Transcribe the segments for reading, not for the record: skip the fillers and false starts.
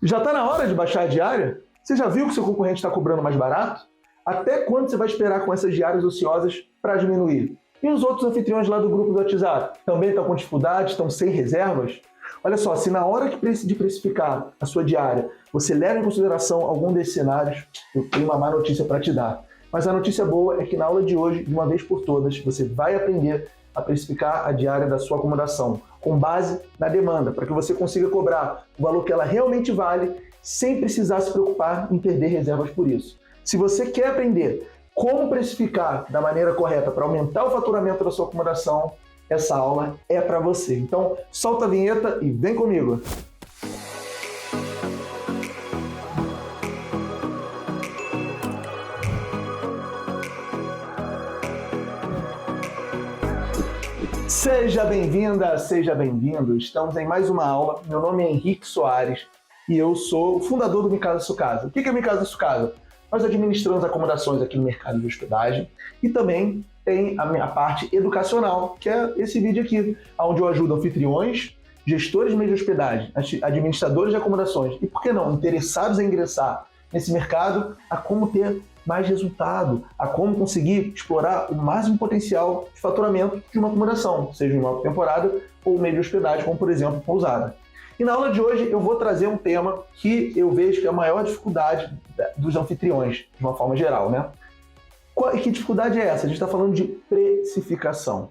Já está na hora de baixar a diária? Você já viu que seu concorrente está cobrando mais barato? Até quando você vai esperar com essas diárias ociosas para diminuir? E os outros anfitriões lá do grupo do WhatsApp? Também estão com dificuldade, estão sem reservas? Olha só, se na hora de precificar a sua diária você leva em consideração algum desses cenários, eu tenho uma má notícia para te dar. Mas a notícia boa é que na aula de hoje, de uma vez por todas, você vai aprender a precificar a diária da sua acomodação, com base na demanda, para que você consiga cobrar o valor que ela realmente vale, sem precisar se preocupar em perder reservas por isso. Se você quer aprender como precificar da maneira correta para aumentar o faturamento da sua acomodação, essa aula é para você. Então, solta a vinheta e vem comigo! Seja bem-vinda, seja bem-vindo. Estamos em mais uma aula. Meu nome é Henrique Soares e eu sou o fundador do Mi Casa Sua Casa. O que é Mi Casa Sua Casa? Nós administramos acomodações aqui no mercado de hospedagem e também tem a parte educacional, que é esse vídeo aqui, onde eu ajudo anfitriões, gestores de meio de hospedagem, administradores de acomodações e, por que não, interessados em ingressar nesse mercado, a como ter mais resultado, a como conseguir explorar o máximo potencial de faturamento de uma acomodação, seja em uma temporada ou meio de hospedagem, como por exemplo pousada. E na aula de hoje eu vou trazer um tema que eu vejo que é a maior dificuldade dos anfitriões, de uma forma geral, né? Que dificuldade é essa? A gente está falando de precificação.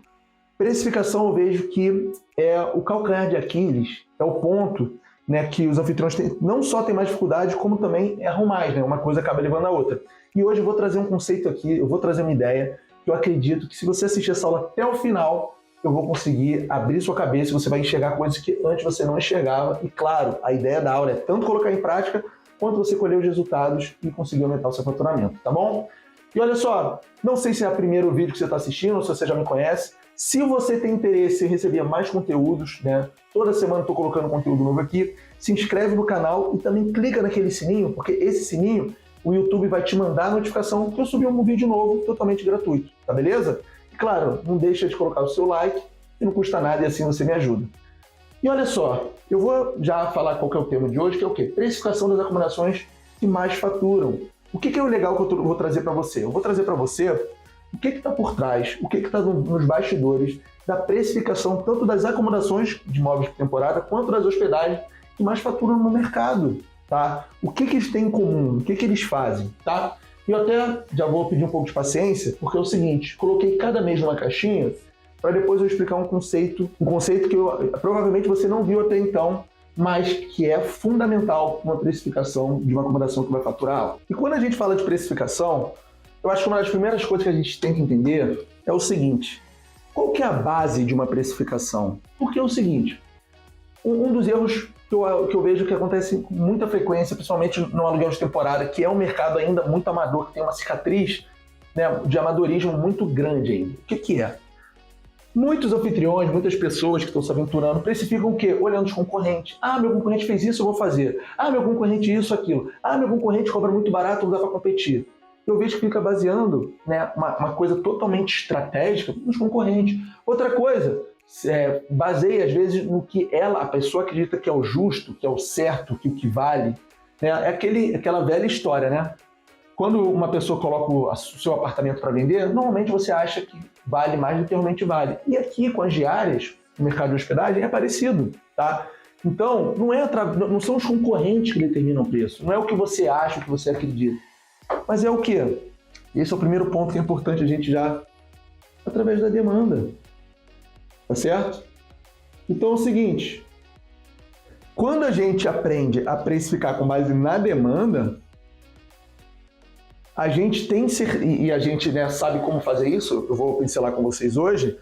Precificação eu vejo que é o calcanhar de Aquiles, é o ponto, né, que os anfitriões não só têm mais dificuldade, como também erram mais, né? Uma coisa acaba levando a outra. E hoje eu vou trazer um conceito aqui, eu vou trazer uma ideia que eu acredito que se você assistir essa aula até o final, eu vou conseguir abrir sua cabeça e você vai enxergar coisas que antes você não enxergava. E claro, a ideia da aula é tanto colocar em prática, quanto você colher os resultados e conseguir aumentar o seu faturamento, tá bom? E olha só, não sei se é o primeiro vídeo que você está assistindo ou se você já me conhece. Se você tem interesse em receber mais conteúdos, né? Toda semana eu estou colocando conteúdo novo aqui. Se inscreve no canal e também clica naquele sininho, porque esse sininho o YouTube vai te mandar a notificação que eu subi um vídeo novo totalmente gratuito, tá beleza? E claro, não deixa de colocar o seu like, que não custa nada e assim você me ajuda. E olha só, eu vou já falar qual que é o tema de hoje, que é o quê? Precificação das acomodações que mais faturam. O que é o legal que eu vou trazer para você? Eu vou trazer para você o que está por trás, o que está nos bastidores da precificação tanto das acomodações de imóveis por temporada quanto das hospedagens que mais faturam no mercado, tá? O que eles têm em comum, o que eles fazem, tá? E eu até já vou pedir um pouco de paciência, porque é o seguinte, coloquei cada mês numa caixinha para depois eu explicar um conceito que provavelmente você não viu até então, mas que é fundamental para uma precificação de uma acomodação que vai faturar alto. E quando a gente fala de precificação, eu acho que uma das primeiras coisas que a gente tem que entender é o seguinte: qual que é a base de uma precificação? Porque é o seguinte, um dos erros que eu vejo que acontece com muita frequência, principalmente no aluguel de temporada, que é um mercado ainda muito amador, que tem uma cicatriz, né, de amadorismo muito grande ainda. O que é? Muitos anfitriões, muitas pessoas que estão se aventurando precificam o quê? Olhando os concorrentes. Ah, meu concorrente fez isso, eu vou fazer. Ah, meu concorrente isso, aquilo. Ah, meu concorrente cobra muito barato, não dá para competir. Eu vejo que fica baseando, né, uma coisa totalmente estratégica nos concorrentes. Outra coisa, baseia às vezes no que a pessoa acredita que é o justo, que é o certo, que o que vale. Né? É aquela velha história, né? Quando uma pessoa coloca o seu apartamento para vender, normalmente você acha que vale mais do que realmente vale. E aqui, com as diárias, no mercado de hospedagem, é parecido, tá? Então, não são os concorrentes que determinam o preço, não é o que você acha, o que você acredita. Mas é o quê? Esse é o primeiro ponto que é importante a gente já, através da demanda. Tá certo? Então é o seguinte, quando a gente aprende a precificar com base na demanda, a gente tem e a gente, né, sabe como fazer isso, eu vou pincelar com vocês hoje,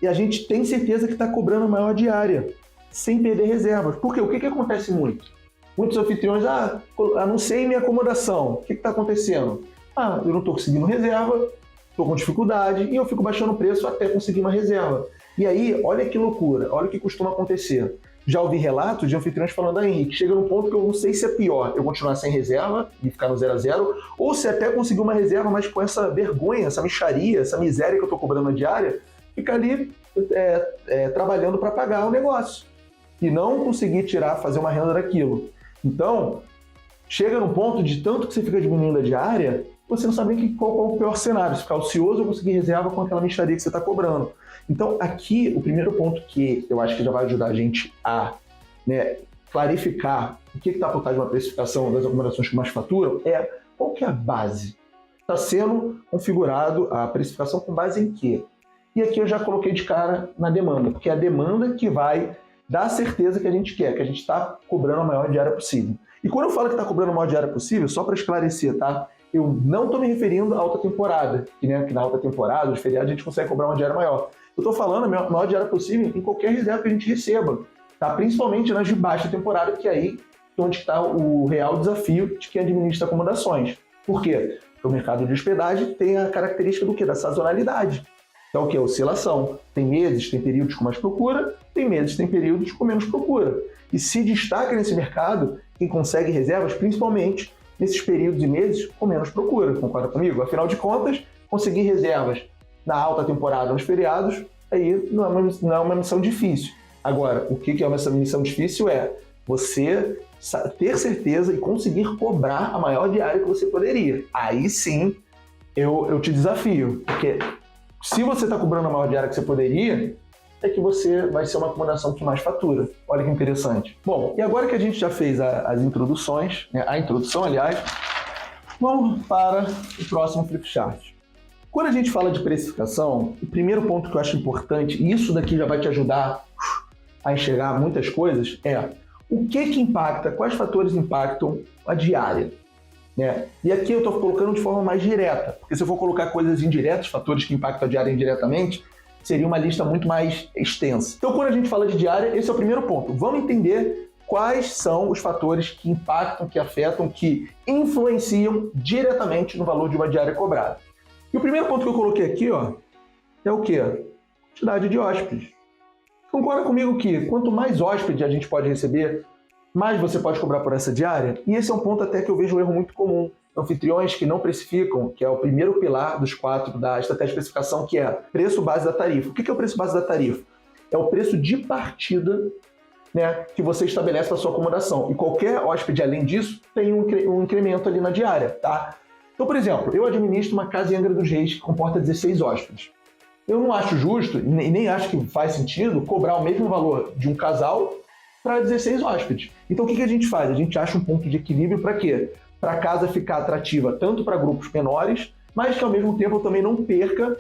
e a gente tem certeza que está cobrando maior diária, sem perder reservas. Por quê? O que acontece muito? Muitos anfitriões, anunciei minha acomodação, o que está acontecendo? Eu não estou conseguindo reserva, estou com dificuldade, e eu fico baixando o preço até conseguir uma reserva. E aí, olha que loucura, olha o que costuma acontecer. Já ouvi relatos de anfitriões falando, Henrique, chega num ponto que eu não sei se é pior eu continuar sem reserva e ficar no 0 a 0, ou se até conseguir uma reserva, mas com essa vergonha, essa mixaria, essa miséria que eu estou cobrando na diária, ficar ali trabalhando para pagar o negócio e não conseguir fazer uma renda daquilo. Então, chega num ponto de tanto que você fica diminuindo a diária, você não sabe nem qual é o pior cenário, se ficar ocioso ou conseguir reserva com aquela mixaria que você está cobrando. Então, aqui, o primeiro ponto que eu acho que já vai ajudar a gente a, né, clarificar o que está por trás de uma precificação das acomodações que mais faturam é qual que é a base. Está sendo configurado a precificação com base em quê? E aqui eu já coloquei de cara na demanda, porque é a demanda que vai dar a certeza que a gente quer, que a gente está cobrando a maior diária possível. E quando eu falo que está cobrando a maior diária possível, só para esclarecer, tá? Eu não estou me referindo à alta temporada, que na alta temporada, os feriados, a gente consegue cobrar uma diária maior. Eu estou falando a maior diária possível em qualquer reserva que a gente receba, tá? Principalmente nas de baixa temporada, que é aí onde está o real desafio de quem administra acomodações. Por quê? Porque o mercado de hospedagem tem a característica do quê? Da sazonalidade. Então, o que? Oscilação. Tem meses, tem períodos com mais procura, tem meses, tem períodos com menos procura. E se destaca nesse mercado quem consegue reservas, principalmente nesses períodos e meses com menos procura. Concorda comigo? Afinal de contas, conseguir reservas na alta temporada, nos feriados, aí não é uma missão difícil. Agora, o que é uma missão difícil é você ter certeza e conseguir cobrar a maior diária que você poderia. Aí sim, eu te desafio, porque se você está cobrando a maior diária que você poderia, é que você vai ser uma acomodação que mais fatura. Olha que interessante. Bom, e agora que a gente já fez as introduções, né, a introdução, aliás, vamos para o próximo flipchart. Quando a gente fala de precificação, o primeiro ponto que eu acho importante, e isso daqui já vai te ajudar a enxergar muitas coisas, é o que impacta, quais fatores impactam a diária. Né? E aqui eu estou colocando de forma mais direta, porque se eu for colocar coisas indiretas, fatores que impactam a diária indiretamente, seria uma lista muito mais extensa. Então, quando a gente fala de diária, esse é o primeiro ponto. Vamos entender quais são os fatores que impactam, que afetam, que influenciam diretamente no valor de uma diária cobrada. E o primeiro ponto que eu coloquei aqui, ó, é o quê? Quantidade de hóspedes. Concorda comigo que quanto mais hóspedes a gente pode receber, mais você pode cobrar por essa diária? E esse é um ponto até que eu vejo um erro muito comum. Anfitriões que não precificam, que é o primeiro pilar dos 4 da estratégia de precificação, que é preço base da tarifa. O que é o preço base da tarifa? É o preço de partida, né, que você estabelece para a sua acomodação. E qualquer hóspede, além disso, tem um incremento ali na diária. Tá? Então, por exemplo, eu administro uma casa em Angra dos Reis que comporta 16 hóspedes. Eu não acho justo, e nem acho que faz sentido, cobrar o mesmo valor de um casal para 16 hóspedes. Então, o que a gente faz? A gente acha um ponto de equilíbrio para quê? Para a casa ficar atrativa tanto para grupos menores, mas que ao mesmo tempo eu também não perca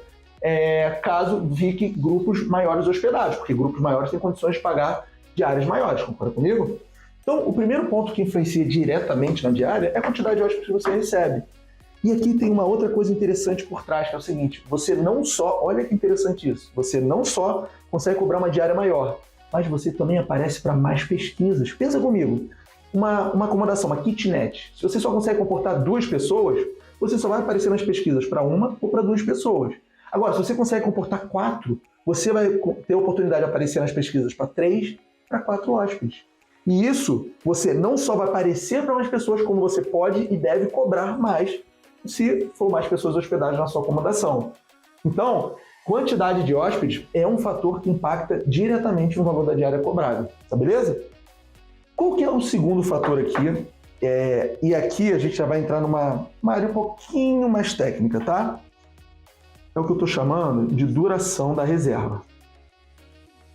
caso fique grupos maiores hospedados, porque grupos maiores têm condições de pagar diárias maiores, concorda comigo? Então, o primeiro ponto que influencia diretamente na diária é a quantidade de hóspedes que você recebe. E aqui tem uma outra coisa interessante por trás, que é o seguinte, você não só, olha que interessante isso, você não só consegue cobrar uma diária maior, mas você também aparece para mais pesquisas. Pensa comigo, uma acomodação, uma kitnet, se você só consegue comportar 2 pessoas, você só vai aparecer nas pesquisas para 1 ou para 2 pessoas. Agora, se você consegue comportar 4, você vai ter a oportunidade de aparecer nas pesquisas para 3, para 4 hóspedes. E isso, você não só vai aparecer para mais pessoas, como você pode e deve cobrar mais, se for mais pessoas hospedadas na sua acomodação. Então, quantidade de hóspedes é um fator que impacta diretamente no valor da diária cobrada, tá beleza? Qual que é o segundo fator aqui? E aqui a gente já vai entrar numa área um pouquinho mais técnica, tá? É o que eu estou chamando de duração da reserva.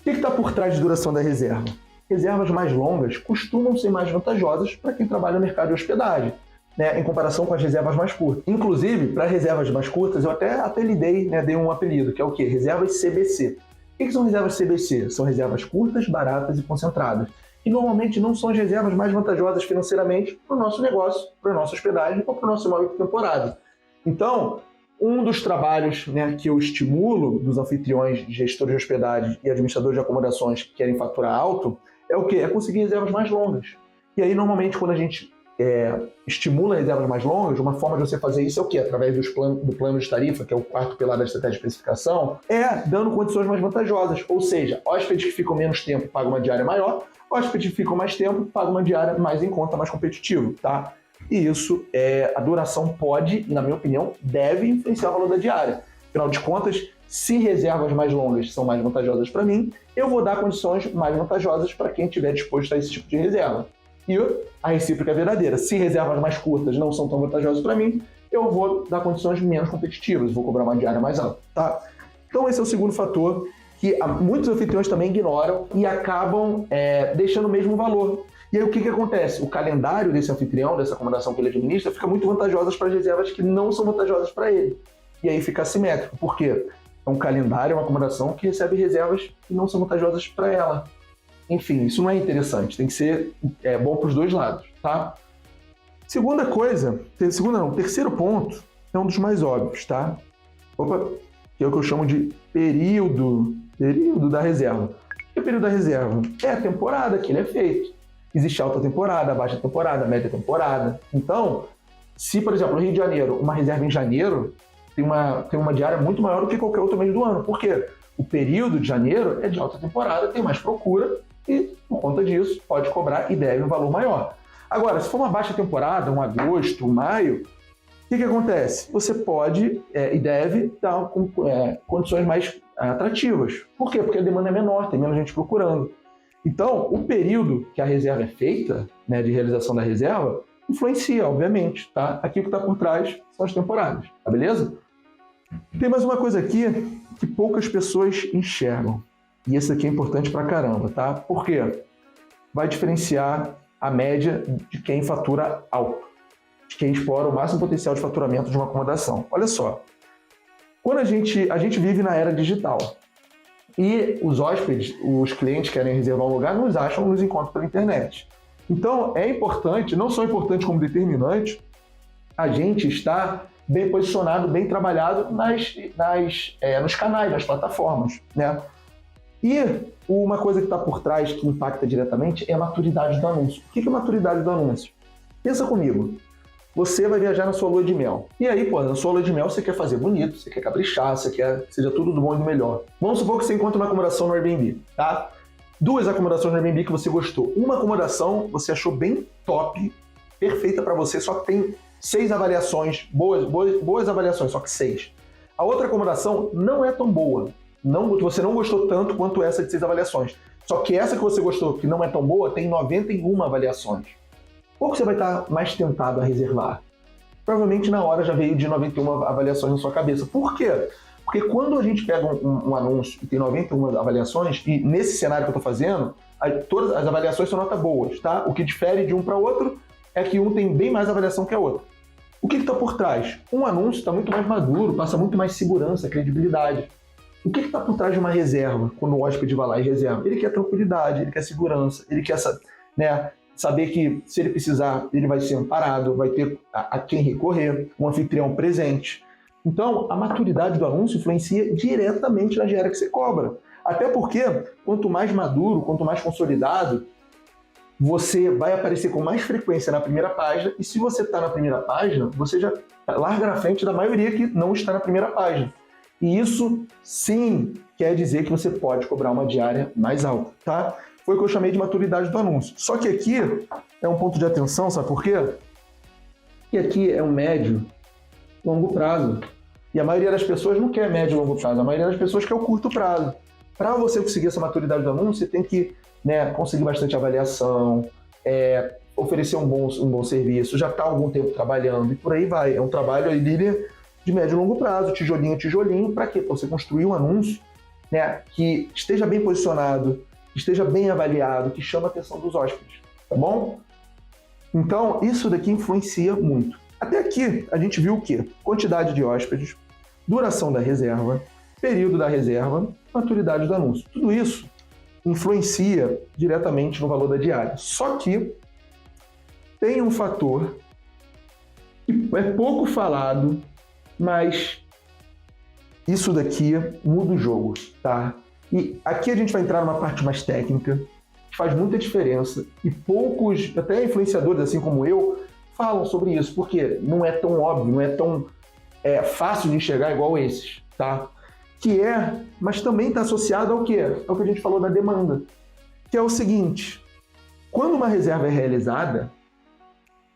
O que está por trás de duração da reserva? Reservas mais longas costumam ser mais vantajosas para quem trabalha no mercado de hospedagem, né, em comparação com as reservas mais curtas. Inclusive, para reservas mais curtas, eu até apelidei, né, dei um apelido, que é o quê? Reservas CBC. O que são reservas CBC? São reservas curtas, baratas e concentradas. E normalmente não são as reservas mais vantajosas financeiramente para o nosso negócio, para a nossa hospedagem ou para o nosso imóvel de temporada. Então, um dos trabalhos, né, que eu estimulo dos anfitriões, gestores de hospedagem e administradores de acomodações que querem faturar alto é o quê? É conseguir reservas mais longas. E aí, normalmente, quando a gente estimula reservas mais longas, uma forma de você fazer isso é o quê? Através do plano de tarifa, que é o 4º pilar da estratégia de precificação, dando condições mais vantajosas. Ou seja, hóspedes que ficam menos tempo pagam uma diária maior, hóspedes que ficam mais tempo pagam uma diária mais em conta, mais competitivo, tá? E isso, a duração pode, na minha opinião, deve influenciar o valor da diária. Afinal de contas, se reservas mais longas são mais vantajosas para mim, eu vou dar condições mais vantajosas para quem estiver disposto a esse tipo de reserva. E a recíproca é verdadeira. Se reservas mais curtas não são tão vantajosas para mim, eu vou dar condições menos competitivas, vou cobrar uma diária mais alta, tá? Então esse é o segundo fator que muitos anfitriões também ignoram e acabam deixando o mesmo valor. E aí o que acontece? O calendário desse anfitrião, dessa acomodação que ele administra, fica muito vantajoso para as reservas que não são vantajosas para ele. E aí fica assimétrico. Por quê? É um calendário, é uma acomodação que recebe reservas que não são vantajosas para ela. Enfim, isso não é interessante. Tem que ser bom para os dois lados, tá? Terceiro ponto é um dos mais óbvios, tá? Que é o que eu chamo de período da reserva. O que é o período da reserva? É a temporada que ele é feito. Existe alta temporada, baixa temporada, média temporada. Então, se, por exemplo, no Rio de Janeiro, uma reserva em janeiro tem uma diária muito maior do que qualquer outro mês do ano. Por quê? O período de janeiro é de alta temporada, tem mais procura e, por conta disso, pode cobrar e deve um valor maior. Agora, se for uma baixa temporada, um agosto, um maio, o que acontece? Você pode e deve dar condições mais atrativas. Por quê? Porque a demanda é menor, tem menos gente procurando. Então, o período que a reserva é feita, né, de realização da reserva, influencia, obviamente, tá? Aqui o que está por trás são as temporadas, tá beleza? Tem mais uma coisa aqui que poucas pessoas enxergam. E esse aqui é importante pra caramba, tá? Por quê? Vai diferenciar a média de quem fatura alto, de quem explora o máximo potencial de faturamento de uma acomodação. Olha só, quando a gente vive na era digital e os hóspedes, os clientes querem reservar um lugar, nos encontram pela internet. Então é importante, não só importante como determinante, a gente estar bem posicionado, bem trabalhado nos canais, nas plataformas, né? E uma coisa que está por trás, que impacta diretamente, é a maturidade do anúncio. O que é a maturidade do anúncio? Pensa comigo. Você vai viajar na sua lua de mel. E aí, na sua lua de mel você quer fazer bonito, você quer caprichar, você quer que seja tudo do bom e do melhor. Vamos supor que você encontra uma acomodação no Airbnb, tá? 2 acomodações no Airbnb que você gostou. Uma acomodação você achou bem top, perfeita para você, só que tem 6 avaliações, boas avaliações, só que 6. A outra acomodação não é tão boa. Você não gostou tanto quanto essa de 6 avaliações. Só que essa que você gostou, que não é tão boa, tem 91 avaliações. Qual que você vai estar mais tentado a reservar? Provavelmente na hora já veio de 91 avaliações na sua cabeça. Por quê? Porque quando a gente pega um anúncio e tem 91 avaliações, e nesse cenário que eu estou fazendo, todas as avaliações são nota boas, tá? O que difere de um para outro é que um tem bem mais avaliação que a outra. O que está por trás? Um anúncio está muito mais maduro, passa muito mais segurança, credibilidade. O que está por trás de uma reserva, quando o hóspede vai lá e reserva? Ele quer tranquilidade, ele quer segurança, ele quer saber que se ele precisar, ele vai ser amparado, vai ter a quem recorrer, um anfitrião presente. Então, a maturidade do anúncio influencia diretamente na diária que você cobra. Até porque, quanto mais maduro, quanto mais consolidado, você vai aparecer com mais frequência na primeira página, e se você está na primeira página, você já larga na frente da maioria que não está na primeira página. E isso, sim, quer dizer que você pode cobrar uma diária mais alta, tá? Foi o que eu chamei de maturidade do anúncio. Só que aqui é um ponto de atenção, sabe por quê? Porque aqui é um médio, longo prazo. E a maioria das pessoas não quer médio e longo prazo, a maioria das pessoas quer o curto prazo. Para você conseguir essa maturidade do anúncio, você tem que conseguir bastante avaliação, oferecer um bom serviço, já está há algum tempo trabalhando, e por aí vai. É um trabalho aí de médio e longo prazo, tijolinho a tijolinho. Para quê? Para você construir um anúncio que esteja bem posicionado, que esteja bem avaliado, que chama a atenção dos hóspedes, tá bom? Então, isso daqui influencia muito. Até aqui, a gente viu o quê? Quantidade de hóspedes, duração da reserva, período da reserva, maturidade do anúncio. Tudo isso influencia diretamente no valor da diária. Só que tem um fator que é pouco falado, mas isso daqui muda o jogo, tá? E aqui a gente vai entrar numa parte mais técnica, que faz muita diferença, e poucos, até influenciadores assim como eu, falam sobre isso, porque não é tão óbvio, não é tão fácil de enxergar igual esses, tá? Mas também está associado ao quê? Ao que a gente falou da demanda, que é o seguinte: quando uma reserva é realizada,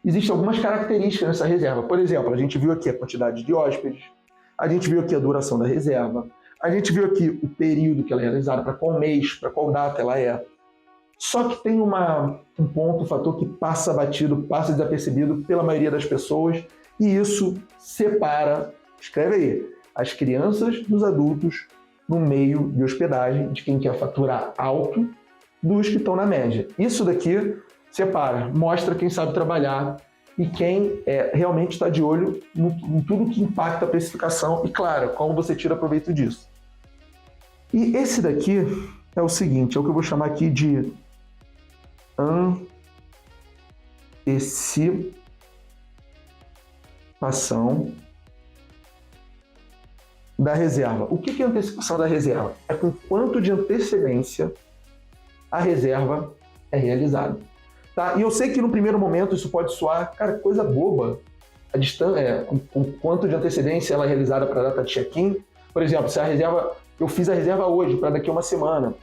existem algumas características nessa reserva. Por exemplo, a gente viu aqui a quantidade de hóspedes, a gente viu aqui a duração da reserva, a gente viu aqui o período que ela é realizada, para qual mês, para qual data ela é. Só que tem um ponto, um fator que passa batido, passa desapercebido pela maioria das pessoas, e isso separa, escreve aí, as crianças dos adultos no meio de hospedagem, de quem quer faturar alto, dos que estão na média. Isso daqui separa, mostra quem sabe trabalhar e quem realmente está de olho em tudo que impacta a precificação e, claro, como você tira proveito disso. E esse daqui é o seguinte, é o que eu vou chamar aqui de antecipação da reserva. O que é antecipação da reserva? É com quanto de antecedência a reserva é realizada. Tá? E eu sei que no primeiro momento isso pode soar, cara, coisa boba. A distância, com quanto de antecedência ela é realizada para a data de check-in. Por exemplo, se a reserva, eu fiz a reserva hoje para daqui a uma semana,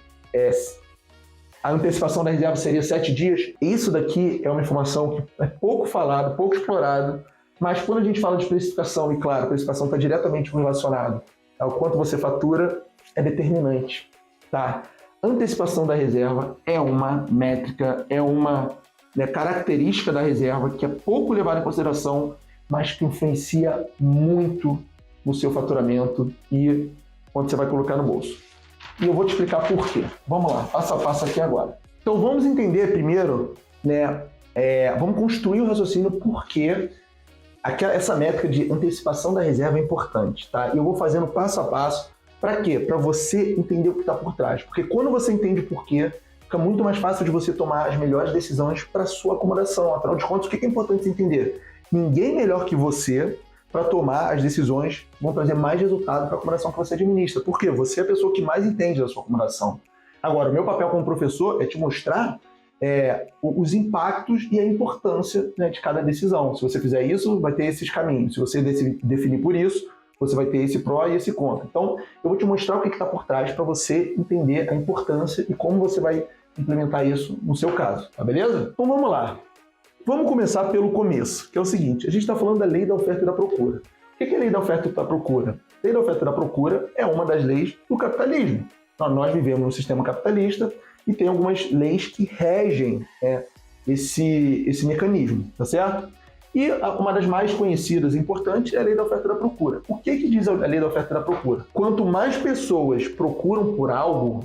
a antecipação da reserva seria 7 dias. Isso daqui é uma informação que é pouco falada, pouco explorada, mas quando a gente fala de precificação, e claro, a precificação está diretamente relacionada ao quanto você fatura, é determinante. Tá? Antecipação da reserva é uma métrica, é uma característica da reserva que é pouco levada em consideração, mas que influencia muito no seu faturamento e quanto você vai colocar no bolso. E eu vou te explicar por quê. Vamos lá, passo a passo aqui agora. Então vamos entender primeiro, vamos construir o raciocínio por que essa métrica de antecipação da reserva é importante. Tá? E eu vou fazendo passo a passo. Para quê? Para você entender o que está por trás. Porque quando você entende por quê, fica muito mais fácil de você tomar as melhores decisões para a sua acomodação. Afinal de contas, o que é importante entender? Ninguém melhor que você para tomar as decisões que vão trazer mais resultado para a acomodação que você administra. Por quê? Você é a pessoa que mais entende da sua acomodação. Agora, o meu papel como professor é te mostrar os impactos e a importância de cada decisão. Se você fizer isso, vai ter esses caminhos. Se você definir por isso, você vai ter esse pró e esse contra. Então, eu vou te mostrar o que está por trás para você entender a importância e como você vai implementar isso no seu caso, tá beleza? Então vamos lá. Vamos começar pelo começo, que é o seguinte, a gente está falando da lei da oferta e da procura. O que é a lei da oferta e da procura? A lei da oferta e da procura é uma das leis do capitalismo. Então, nós vivemos num sistema capitalista e tem algumas leis que regem esse mecanismo, tá certo? E uma das mais conhecidas e importantes é a lei da oferta e da procura. O que diz a lei da oferta e da procura? Quanto mais pessoas procuram por algo,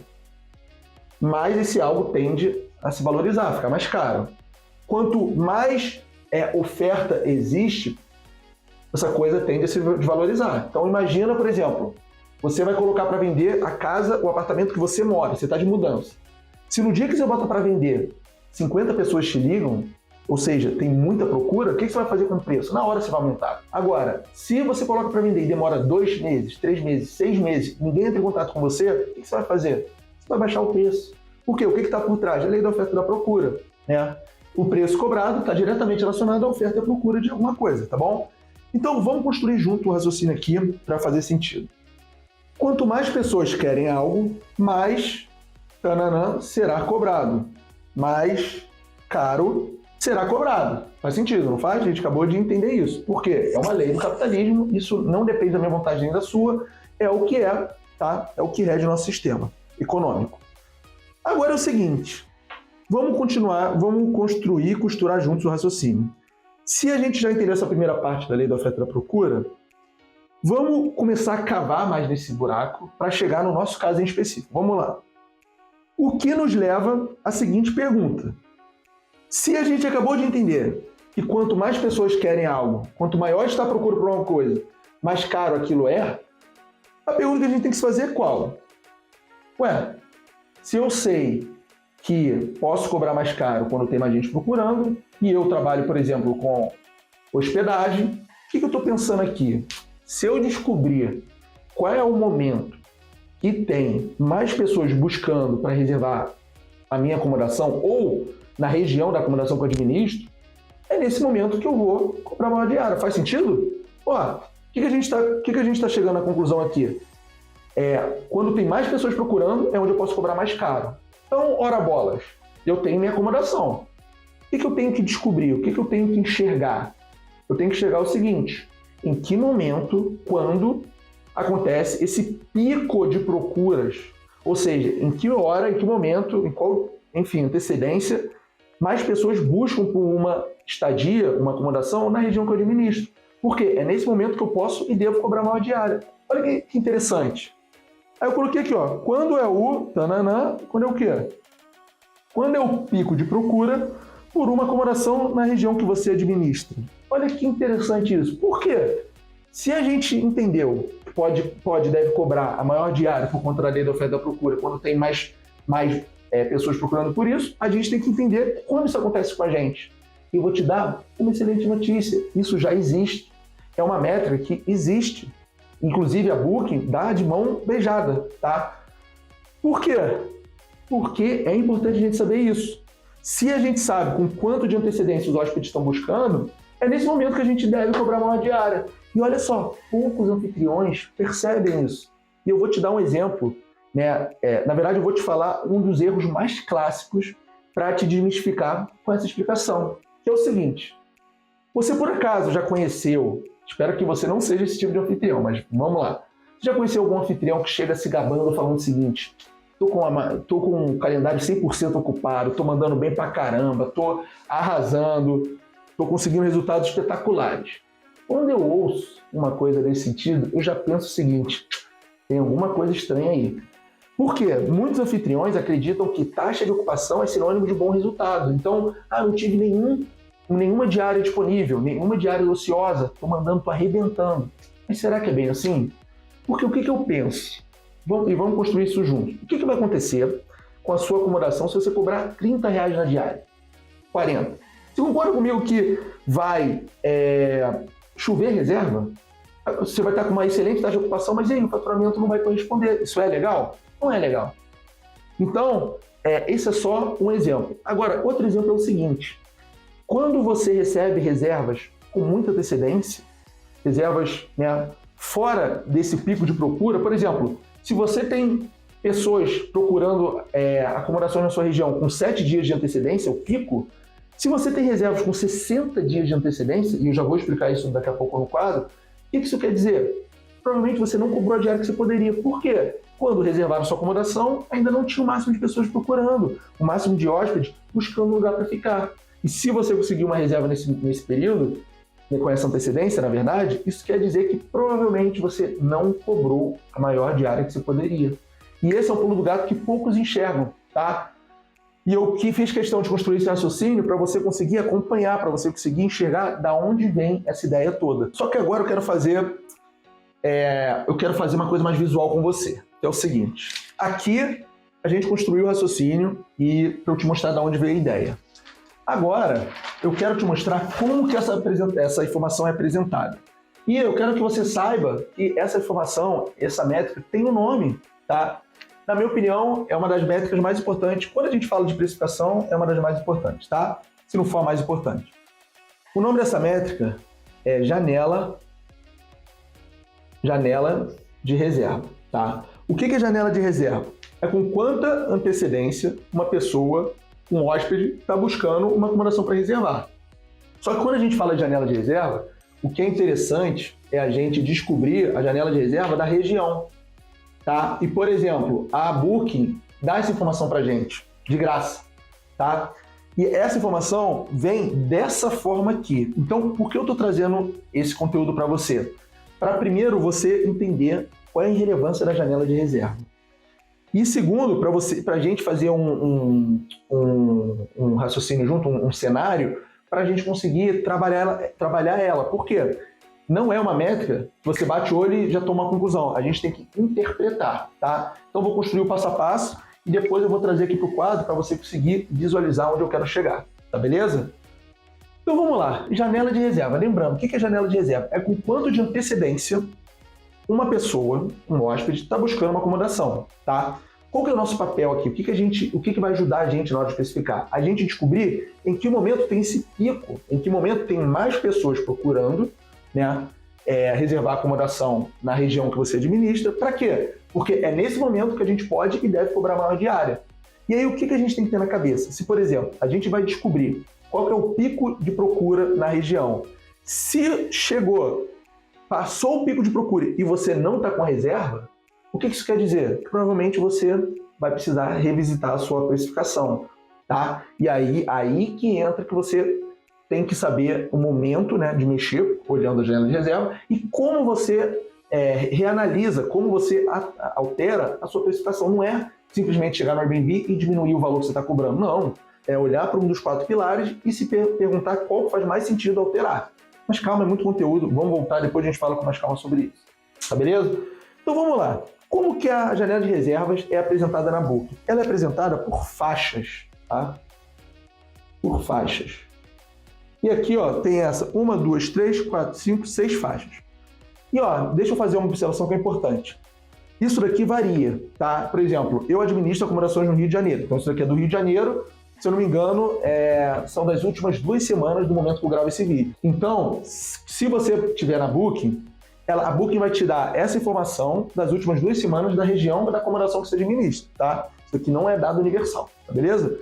mais esse algo tende a se valorizar, ficar mais caro. Quanto mais oferta existe, essa coisa tende a se desvalorizar. Então imagina, por exemplo, você vai colocar para vender a casa, o apartamento que você mora, você está de mudança. Se no dia que você bota para vender, 50 pessoas te ligam, ou seja, tem muita procura, o que você vai fazer com o preço? Na hora você vai aumentar. Agora, se você coloca para vender e demora 2 meses, 3 meses, 6 meses, ninguém entra em contato com você, o que você vai fazer? Você vai baixar o preço. Por quê? O que está por trás? A lei da oferta e da procura. O preço cobrado está diretamente relacionado à oferta e à procura de alguma coisa, tá bom? Então, vamos construir junto o raciocínio aqui para fazer sentido. Quanto mais pessoas querem algo, mais será cobrado. Mais caro será cobrado. Faz sentido, não faz? A gente acabou de entender isso. Por quê? É uma lei do capitalismo, isso não depende da minha vontade nem da sua, é o que é, tá? É o que rege o nosso sistema econômico. Agora é o seguinte, vamos construir e costurar juntos o raciocínio. Se a gente já entendeu essa primeira parte da lei da oferta e da procura, vamos começar a cavar mais nesse buraco para chegar no nosso caso em específico. Vamos lá. O que nos leva à seguinte pergunta. Se a gente acabou de entender que quanto mais pessoas querem algo, quanto maior está a procura por uma coisa, mais caro aquilo é, a pergunta que a gente tem que se fazer é qual? Se eu sei que posso cobrar mais caro quando tem mais gente procurando, e eu trabalho, por exemplo, com hospedagem, o que eu estou pensando aqui? Se eu descobrir qual é o momento que tem mais pessoas buscando para reservar a minha acomodação ou na região da acomodação que eu administro, é nesse momento que eu vou cobrar uma diária. Faz sentido? O que a gente está chegando à conclusão aqui? Quando tem mais pessoas procurando, é onde eu posso cobrar mais caro. Então, ora bolas, eu tenho minha acomodação. O que eu tenho que descobrir? O que eu tenho que enxergar? Eu tenho que enxergar o seguinte, em que momento, quando acontece esse pico de procuras, ou seja, em que hora, em que momento, em enfim, antecedência, mais pessoas buscam por uma estadia, uma acomodação na região que eu administro. Por quê? É nesse momento que eu posso e devo cobrar maior diária. Olha que interessante. Aí eu coloquei aqui, ó, quando é o tananã, quando é o quê? Quando é o pico de procura por uma acomodação na região que você administra. Olha que interessante isso. Por quê? Se a gente entendeu que deve cobrar a maior diária por conta da lei da oferta e da procura, quando tem mais pessoas procurando por isso, a gente tem que entender como isso acontece com a gente. E eu vou te dar uma excelente notícia. Isso já existe. É uma métrica que existe. Inclusive a Booking dá de mão beijada, tá? Por quê? Porque é importante a gente saber isso. Se a gente sabe com quanto de antecedência os hóspedes estão buscando, é nesse momento que a gente deve cobrar maior diária. E olha só, poucos anfitriões percebem isso. E eu vou te dar um exemplo, né? Na verdade, eu vou te falar um dos erros mais clássicos para te desmistificar com essa explicação, que é o seguinte. Você, por acaso, já conheceu, espero que você não seja esse tipo de anfitrião, mas vamos lá. Você já conheceu algum anfitrião que chega se gabando falando o seguinte: tô com um calendário 100% ocupado, tô mandando bem pra caramba, tô arrasando, tô conseguindo resultados espetaculares. Quando eu ouço uma coisa nesse sentido, eu já penso o seguinte: tem alguma coisa estranha aí. Por quê? Muitos anfitriões acreditam que taxa de ocupação é sinônimo de bom resultado. Então, não tive nenhuma diária disponível, nenhuma diária ociosa, tô mandando, tô arrebentando. Mas será que é bem assim? Porque o que eu penso? E vamos construir isso juntos. O que vai acontecer com a sua acomodação se você cobrar R$30 na diária? 40. Você concorda comigo que vai chover reserva? Você vai estar com uma excelente taxa de ocupação, mas aí o faturamento não vai corresponder. Isso é legal? Não é legal. Então, esse é só um exemplo. Agora, outro exemplo é o seguinte. Quando você recebe reservas com muita antecedência, reservas, né, fora desse pico de procura, por exemplo, se você tem pessoas procurando acomodações na sua região com 7 dias de antecedência, o pico, se você tem reservas com 60 dias de antecedência, e eu já vou explicar isso daqui a pouco no quadro, o que isso quer dizer? Provavelmente você não cobrou a diária que você poderia. Por quê? Quando reservaram sua acomodação, ainda não tinha o máximo de pessoas procurando, o máximo de hóspedes buscando um lugar para ficar. E se você conseguir uma reserva nesse período, com essa antecedência, na verdade, isso quer dizer que provavelmente você não cobrou a maior diária que você poderia. E esse é um pulo do gato que poucos enxergam, tá? E eu que fiz questão de construir esse raciocínio para você conseguir acompanhar, para você conseguir enxergar da onde vem essa ideia toda. Só que agora eu quero fazer uma coisa mais visual com você, que é o seguinte. Aqui a gente construiu o raciocínio e para eu te mostrar da onde veio a ideia. Agora, eu quero te mostrar como que essa informação é apresentada. E eu quero que você saiba que essa informação, essa métrica, tem um nome, tá? Na minha opinião, é uma das métricas mais importantes. Quando a gente fala de precificação, é uma das mais importantes, tá? Se não for a mais importante. O nome dessa métrica é janela de reserva, tá? O que é janela de reserva? É com quanta antecedência uma pessoa, um hóspede, está buscando uma acomodação para reservar. Só que quando a gente fala de janela de reserva, o que é interessante é a gente descobrir a janela de reserva da região. Tá? E, por exemplo, a Booking dá essa informação para a gente, de graça. Tá? E essa informação vem dessa forma aqui. Então, por que eu estou trazendo esse conteúdo para você? Para primeiro você entender qual é a relevância da janela de reserva. E segundo, para a gente fazer um raciocínio junto, um cenário, para a gente conseguir trabalhar ela. Por quê? Não é uma métrica que você bate o olho e já toma uma conclusão. A gente tem que interpretar, tá? Então, eu vou construir o passo a passo e depois eu vou trazer aqui para o quadro para você conseguir visualizar onde eu quero chegar, tá beleza? Então, vamos lá. Janela de reserva. Lembrando, o que é janela de reserva? É com quanto de antecedência uma pessoa, um hóspede, está buscando uma acomodação, tá? Qual que é o nosso papel aqui? O que vai ajudar a gente na hora de especificar? A gente descobrir em que momento tem esse pico, em que momento tem mais pessoas procurando, né, reservar acomodação na região que você administra. Para quê? Porque é nesse momento que a gente pode e deve cobrar maior diária. E aí, o que a gente tem que ter na cabeça? Se, por exemplo, a gente vai descobrir qual que é o pico de procura na região. Se passou o pico de procura e você não está com a reserva, o que isso quer dizer? Que provavelmente você vai precisar revisitar a sua precificação. tá? E aí que entra que você tem que saber o momento, né, de mexer, olhando a janela de reserva, e como você reanalisa, como você altera a sua precificação. Não é simplesmente chegar no Airbnb e diminuir o valor que você está cobrando. Não. É olhar para um dos 4 pilares e se perguntar qual faz mais sentido alterar. Mas calma, é muito conteúdo. Vamos voltar, depois a gente fala com mais calma sobre isso. Tá beleza? Então vamos lá. Como que a janela de reservas é apresentada na Booking? Ela é apresentada por faixas, tá? Por faixas. E aqui, ó, tem essa 1, 2, 3, 4, 5, 6 faixas. E ó, deixa eu fazer uma observação que é importante. Isso daqui varia, tá? Por exemplo, eu administro acomodações no Rio de Janeiro. Então isso daqui é do Rio de Janeiro. Se eu não me engano, são das últimas 2 semanas do momento que eu gravo esse vídeo. Então, se você estiver na Booking, a Booking vai te dar essa informação das últimas 2 semanas da região da acomodação que você administra, tá? Isso aqui não é dado universal, tá beleza?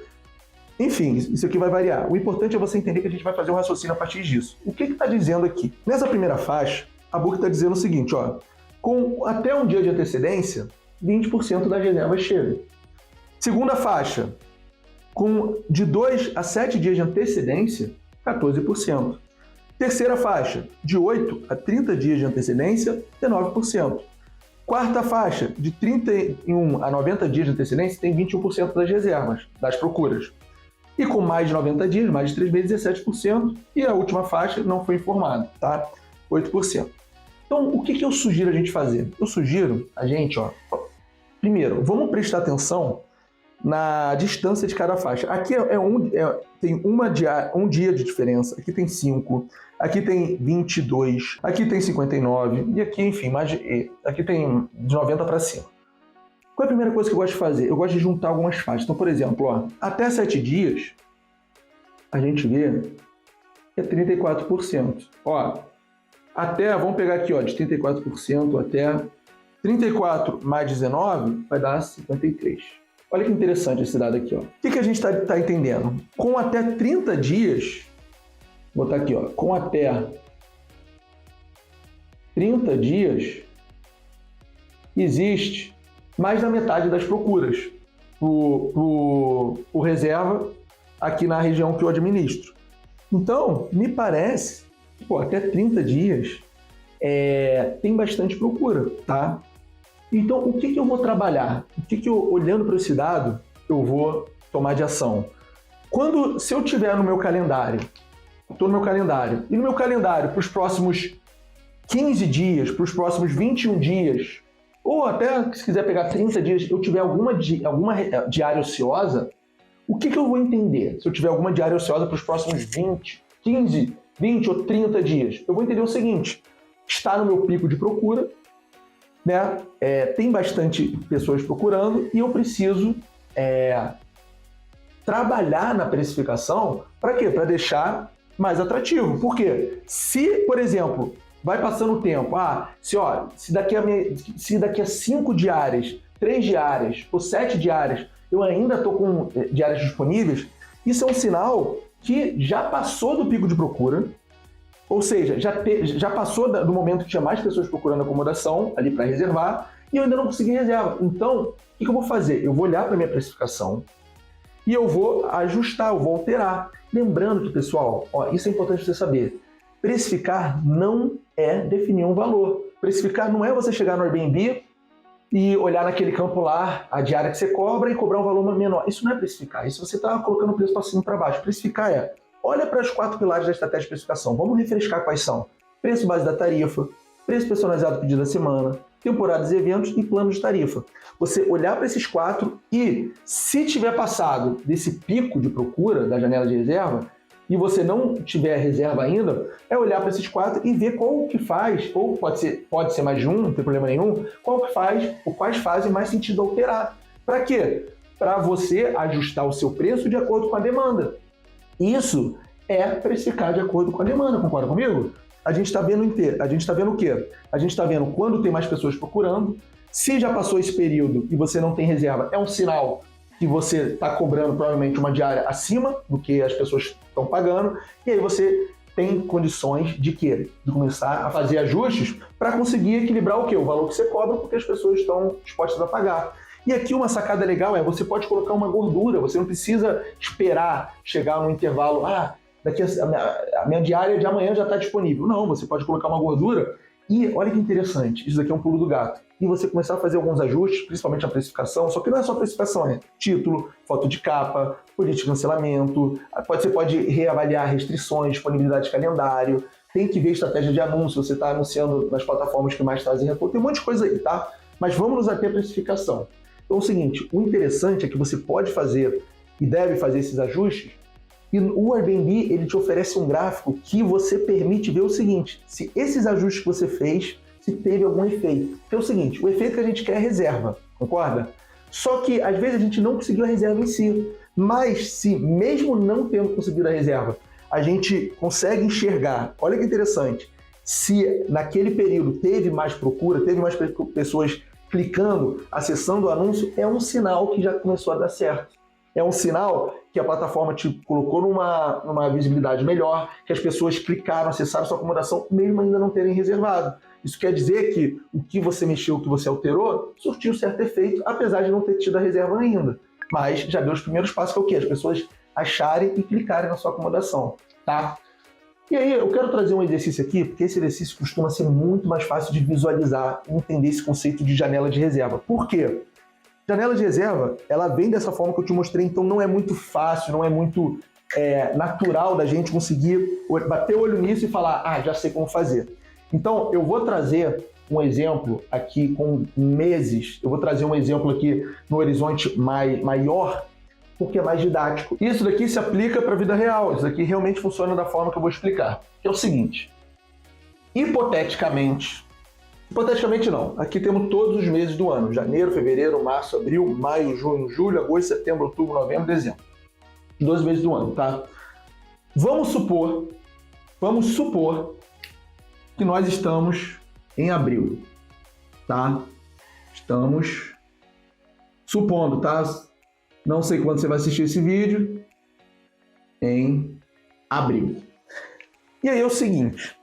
Enfim, isso aqui vai variar. O importante é você entender que a gente vai fazer um raciocínio a partir disso. O que está dizendo aqui? Nessa primeira faixa, a Booking está dizendo o seguinte, ó, com até um dia de antecedência, 20% das reservas chegam. Segunda faixa, com de 2 a 7 dias de antecedência, 14%. Terceira faixa, de 8 a 30 dias de antecedência, 19%. Quarta faixa, de 31 a 90 dias de antecedência, tem 21% das reservas, das procuras. E com mais de 90 dias, mais de 3 meses, 17%. E a última faixa não foi informada, tá? 8%. Então, o que eu sugiro a gente fazer? Eu sugiro a gente, ó, primeiro, vamos prestar atenção na distância de cada faixa. Aqui tem um dia de diferença, aqui tem 5, aqui tem 22, aqui tem 59, e aqui, enfim, aqui tem de 90 para cima. Qual é a primeira coisa que eu gosto de fazer? Eu gosto de juntar algumas faixas. Então, por exemplo, ó, até 7 dias, a gente vê que é 34%. Ó, vamos pegar aqui, ó, de 34% até 34 mais 19 vai dar 53. Olha que interessante esse dado aqui, ó. O que a gente está entendendo? Com até 30 dias, vou botar aqui, ó, com até 30 dias, existe mais da metade das procuras por reserva aqui na região que eu administro. Então, me parece que até 30 dias tem bastante procura, tá? Então, o que eu vou trabalhar? Olhando para esse dado, eu vou tomar de ação? Se eu tiver no meu calendário, estou no meu calendário, e no meu calendário para os próximos 15 dias, para os próximos 21 dias, ou até, se quiser pegar 30 dias, eu tiver alguma diária ociosa, o que eu vou entender? Se eu tiver alguma diária ociosa para os próximos 15, 20 ou 30 dias, eu vou entender o seguinte: está no meu pico de procura, né? Tem bastante pessoas procurando e eu preciso trabalhar na precificação para quê? Para deixar mais atrativo. Por quê? Se, por exemplo, vai passando o tempo, se daqui a 5 diárias, 3 diárias ou 7 diárias eu ainda estou com diárias disponíveis, isso é um sinal que já passou do pico de procura. Ou seja, já passou do momento que tinha mais pessoas procurando acomodação ali para reservar e eu ainda não consegui reserva. Então, o que eu vou fazer? Eu vou olhar para a minha precificação e eu vou ajustar, eu vou alterar. Lembrando que, pessoal, isso é importante você saber. Precificar não é definir um valor. Precificar não é você chegar no Airbnb e olhar naquele campo lá, a diária que você cobra e cobrar um valor menor. Isso não é precificar. Isso você está colocando o preço para cima e para baixo. Precificar olha para os 4 pilares da estratégia de precificação. Vamos refrescar quais são: preço base da tarifa, preço personalizado pedido da semana, temporadas e eventos e plano de tarifa. Você olhar para esses 4 e, se tiver passado desse pico de procura da janela de reserva e você não tiver reserva ainda, olhar para esses 4 e ver qual que faz, ou pode ser mais de um, não tem problema nenhum, qual que faz ou quais fazem mais sentido alterar. Para quê? Para você ajustar o seu preço de acordo com a demanda. Isso é precificar de acordo com a demanda, concorda comigo? A gente está vendo o quê? A gente está vendo quando tem mais pessoas procurando. Se já passou esse período e você não tem reserva, é um sinal que você está cobrando provavelmente uma diária acima do que as pessoas estão pagando, e aí você tem condições de começar a fazer ajustes para conseguir equilibrar o quê? O valor que você cobra, porque as pessoas estão dispostas a pagar. E aqui uma sacada legal você pode colocar uma gordura, você não precisa esperar chegar no intervalo, daqui a minha diária de amanhã já está disponível. Não, você pode colocar uma gordura e olha que interessante, isso daqui é um pulo do gato. E você começar a fazer alguns ajustes, principalmente a precificação, só que não é só precificação, é título, foto de capa, política de cancelamento, você pode reavaliar restrições, disponibilidade de calendário, tem que ver estratégia de anúncio, você está anunciando nas plataformas que mais trazem retorno, tem um monte de coisa aí, tá? Mas vamos nos ater à precificação. Então é o seguinte, o interessante é que você pode fazer e deve fazer esses ajustes, e o Airbnb ele te oferece um gráfico que você permite ver o seguinte, se esses ajustes que você fez, se teve algum efeito. Que é o seguinte, o efeito que a gente quer é reserva, concorda? Só que às vezes a gente não conseguiu a reserva em si, mas se mesmo não tendo conseguido a reserva, a gente consegue enxergar, olha que interessante, se naquele período teve mais procura, teve mais pessoas clicando, acessando o anúncio, é um sinal que já começou a dar certo. É um sinal que a plataforma te colocou numa visibilidade melhor, que as pessoas clicaram, acessaram sua acomodação, mesmo ainda não terem reservado. Isso quer dizer que o que você mexeu, o que você alterou, surtiu certo efeito, apesar de não ter tido a reserva ainda. Mas já deu os primeiros passos, que é o quê? As pessoas acharem e clicarem na sua acomodação, tá? E aí, eu quero trazer um exercício aqui, porque esse exercício costuma ser muito mais fácil de visualizar e entender esse conceito de janela de reserva. Por quê? Janela de reserva, ela vem dessa forma que eu te mostrei, então não é muito fácil, não é muito natural da gente conseguir bater o olho nisso e falar, já sei como fazer. Então, eu vou trazer um exemplo aqui com meses, eu vou trazer um exemplo aqui no horizonte maior, porque é mais didático. Isso daqui se aplica para a vida real, isso daqui realmente funciona da forma que eu vou explicar. Que é o seguinte, hipoteticamente não, aqui temos todos os meses do ano, janeiro, fevereiro, março, abril, maio, junho, julho, agosto, setembro, outubro, novembro, dezembro. 12 meses do ano, tá? Vamos supor que nós estamos em abril, tá? Estamos supondo, tá? Não sei quando você vai assistir esse vídeo, em abril. E aí é o seguinte,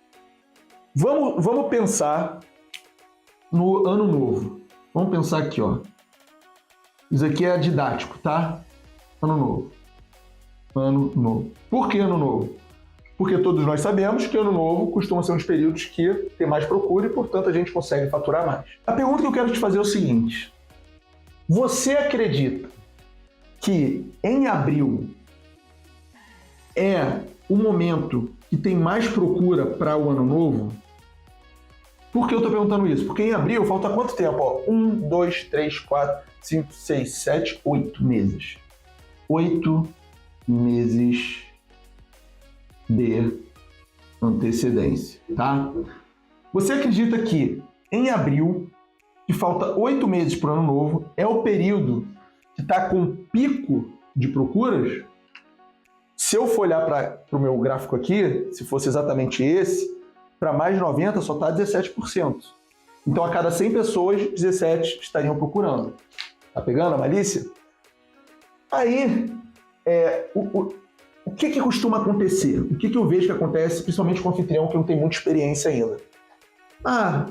vamos pensar no ano novo. Vamos pensar aqui, ó. Isso aqui é didático, tá? Ano novo. Ano novo. Por que ano novo? Porque todos nós sabemos que ano novo costuma ser um dos períodos que tem mais procura e, portanto, a gente consegue faturar mais. A pergunta que eu quero te fazer é o seguinte. Você acredita que em abril é o momento que tem mais procura para o ano novo? Por que eu estou perguntando isso? Porque em abril falta quanto tempo? 1, 2, 3, 4, 5, 6, 7, 8 meses. 8 meses de antecedência, tá? Você acredita que em abril, que falta 8 meses para o ano novo, é o período que está com pico de procuras? Se eu for olhar para o meu gráfico aqui, se fosse exatamente esse, para mais de 90 só está 17%. Então, a cada 100 pessoas, 17 estariam procurando. Tá pegando a malícia? Aí, o que costuma acontecer? O que eu vejo que acontece, principalmente com o anfitrião que não tem muita experiência ainda?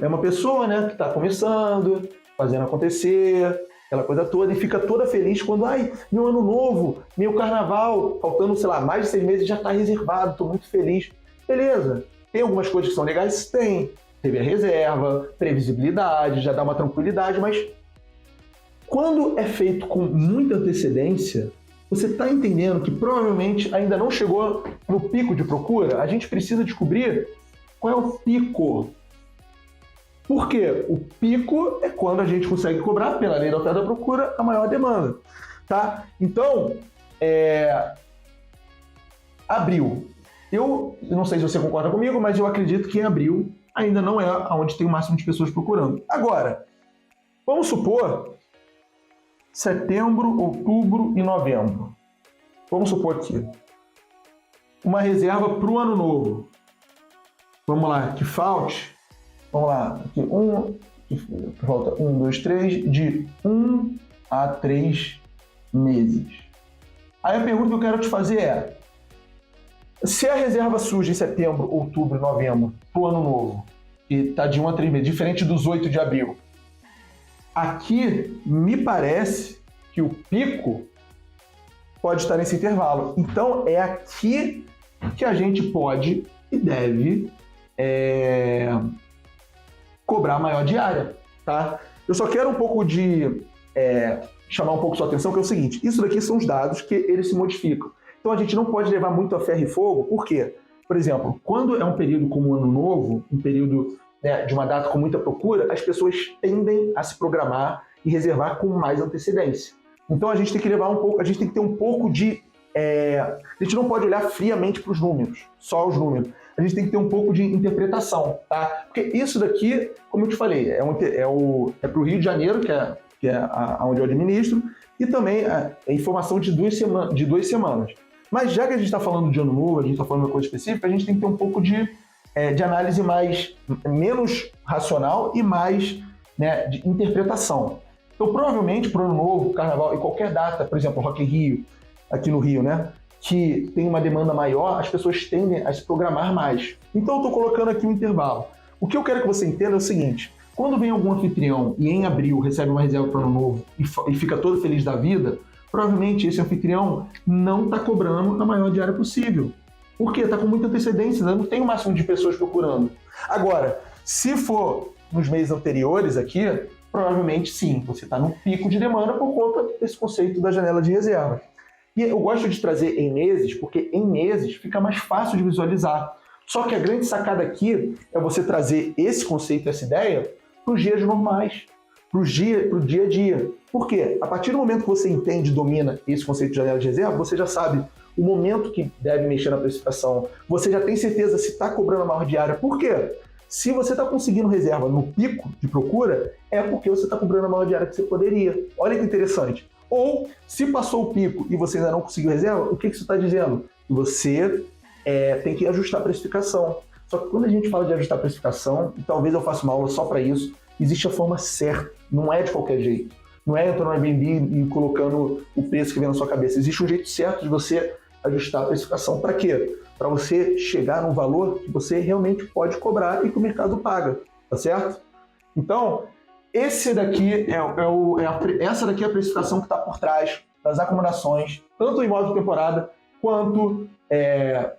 É uma pessoa, né, que está começando, fazendo acontecer, aquela coisa toda, e fica toda feliz quando, meu ano novo, meu carnaval, faltando, sei lá, mais de 6 meses já está reservado, estou muito feliz. Beleza. Tem algumas coisas que são legais? Tem. Teve a reserva, previsibilidade, já dá uma tranquilidade, mas quando é feito com muita antecedência, você está entendendo que provavelmente ainda não chegou no pico de procura? A gente precisa descobrir qual é o pico. Por quê? O pico é quando a gente consegue cobrar, pela lei da oferta e da procura, a maior demanda. Tá? Então, abril. Eu não sei se você concorda comigo, mas eu acredito que em abril ainda não é onde tem o máximo de pessoas procurando. Agora, vamos supor setembro, outubro e novembro. Vamos supor aqui uma reserva para o ano novo. Vamos lá, que falte. Vamos lá, aqui falta 1, 2, 3, de 1 a 3 meses. Aí a pergunta que eu quero te fazer é: se a reserva surge em setembro, outubro e novembro para o ano novo, e está de 1 a 3 meses, diferente dos 8 de abril, Aqui, me parece que o pico pode estar nesse intervalo. Então, é aqui que a gente pode e deve cobrar maior diária, tá? Eu só quero um pouco de chamar um pouco sua atenção, que é o seguinte, isso daqui são os dados que eles se modificam. Então, a gente não pode levar muito a ferro e fogo, por quê? Por exemplo, quando é um período como o Ano Novo, um período de uma data com muita procura, as pessoas tendem a se programar e reservar com mais antecedência. Então a gente tem que levar um pouco, a gente tem que ter um pouco de... a gente não pode olhar friamente para os números, só os números. A gente tem que ter um pouco de interpretação, tá? Porque isso daqui, como eu te falei, é para o Rio de Janeiro, que é onde eu administro, e também é informação de 2 semanas. Mas já que a gente está falando de Ano Novo, a gente está falando de uma coisa específica, a gente tem que ter um pouco de análise menos racional e mais de interpretação. Então, provavelmente, para o Ano Novo, Carnaval e qualquer data, por exemplo, Rock in Rio, aqui no Rio, que tem uma demanda maior, as pessoas tendem a se programar mais. Então, eu estou colocando aqui um intervalo. O que eu quero que você entenda é o seguinte, quando vem algum anfitrião e em abril recebe uma reserva para o Ano Novo e fica todo feliz da vida, provavelmente esse anfitrião não está cobrando a maior diária possível. Por quê? Está com muita antecedência, não tem o máximo de pessoas procurando. Agora, se for nos meses anteriores aqui, provavelmente sim, você está num pico de demanda por conta desse conceito da janela de reserva. E eu gosto de trazer em meses, porque em meses fica mais fácil de visualizar. Só que a grande sacada aqui é você trazer esse conceito, essa ideia, para os dias normais, para o dia a dia. Por quê? A partir do momento que você entende e domina esse conceito de janela de reserva, você já sabe o momento que deve mexer na precificação, você já tem certeza se está cobrando a maior diária. Por quê? Se você está conseguindo reserva no pico de procura, é porque você está cobrando a maior diária que você poderia. Olha que interessante. Ou, se passou o pico e você ainda não conseguiu reserva, o que isso está dizendo? Que você tem que ajustar a precificação. Só que quando a gente fala de ajustar a precificação, e talvez eu faça uma aula só para isso, existe a forma certa, não é de qualquer jeito. Não é entrando no Airbnb e colocando o preço que vem na sua cabeça. Existe um jeito certo de você ajustar a precificação. Para quê? Para você chegar num valor que você realmente pode cobrar e que o mercado paga, tá certo? Então, essa daqui é a precificação que está por trás das acomodações, tanto em modo temporada quanto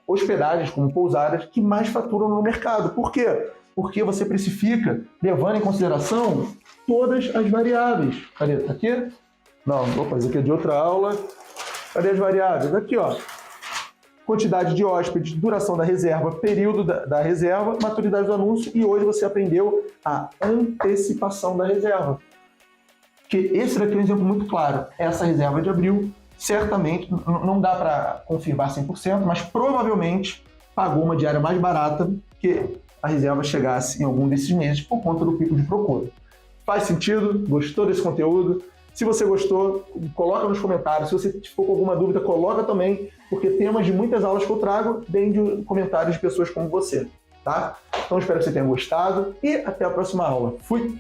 hospedagens, como pousadas, que mais faturam no mercado. Por quê? Porque você precifica levando em consideração todas as variáveis. Cadê? Tá aqui? Não, opa, isso aqui é de outra aula. Cadê as variáveis? Aqui, ó. Quantidade de hóspedes, duração da reserva, período da reserva, maturidade do anúncio, e hoje você aprendeu a antecipação da reserva. Que esse daqui é um exemplo muito claro. Essa reserva de abril, certamente, não dá para confirmar 100%, mas provavelmente pagou uma diária mais barata que a reserva chegasse em algum desses meses por conta do pico de procura. Faz sentido? Gostou desse conteúdo? Se você gostou, coloca nos comentários. Se você ficou com alguma dúvida, coloca também, porque temas de muitas aulas que eu trago vêm de comentários de pessoas como você, tá? Então espero que você tenha gostado e até a próxima aula. Fui!